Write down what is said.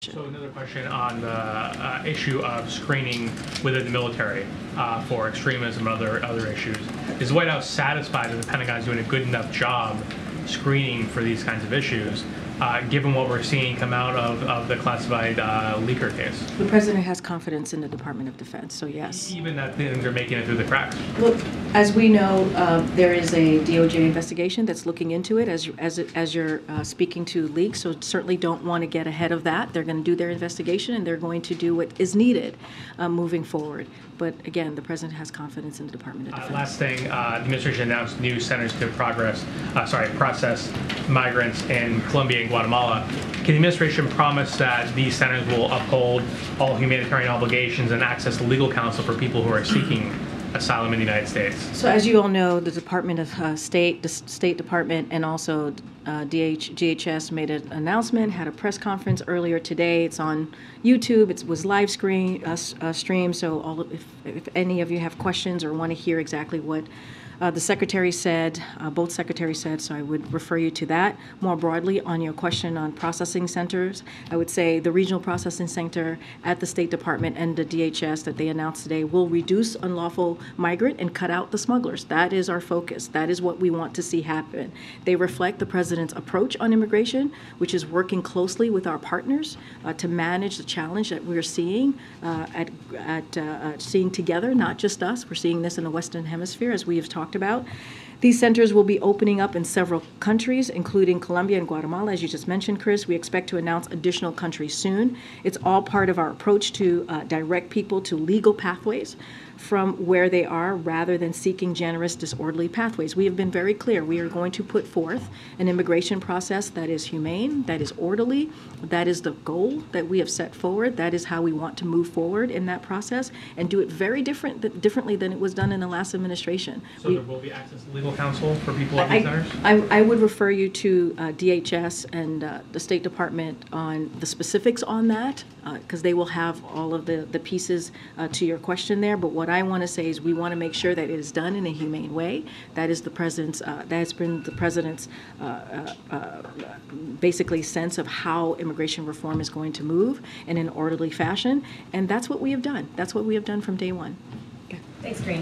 So another question on the issue of screening within the military for extremism and other issues. Is the White House satisfied that the Pentagon is doing a good enough job screening for these kinds of issues, given what we're seeing come out of the classified leaker case? The President has confidence in the Department of Defense, so yes. Even that things are making it through the cracks? Look, as we know, there is a DOJ investigation that's looking into it as you're speaking to leaks, so certainly don't want to get ahead of that. They're going to do their investigation, and they're going to do what is needed moving forward. But again, the President has confidence in the Department of Defense. Last thing, the administration announced new centers to process migrants in Colombia and Guatemala. Can the administration promise that these centers will uphold all humanitarian obligations and access to legal counsel for people who are seeking asylum in the United States? So as you all know, the Department of State, the State Department, and also DHS made an announcement, had a press conference earlier today. It's on YouTube. It was live stream. So if any of you have questions or want to hear exactly what the Secretary said, both Secretaries said, so I would refer you to that. More broadly, on your question on processing centers, I would say the regional processing center at the State Department and the DHS that they announced today will reduce unlawful migrant and cut out the smugglers. That is our focus. That is what we want to see happen. They reflect the President's approach on immigration, which is working closely with our partners to manage the challenge that we're seeing seeing together, not just us. We're seeing this in the Western Hemisphere, as we have talked about. These centers will be opening up in several countries, including Colombia and Guatemala, as you just mentioned, Chris. We expect to announce additional countries soon. It's all part of our approach to direct people to legal pathways from where they are rather than seeking generous, disorderly pathways. We have been very clear. We are going to put forth an immigration process that is humane, that is orderly. That is the goal that we have set forward. That is how we want to move forward in that process and do it very differently than it was done in the last administration. So there will be access to legal counsel for people at these centers? I would refer you to DHS and the State Department on the specifics on that, because they will have all of the pieces to your question there. But what I want to say is we want to make sure that it is done in a humane way. That is the President's. That has been the President's basically sense of how immigration reform is going to move in an orderly fashion, and that's what we have done. That's what we have done from day one. Thanks, Karine.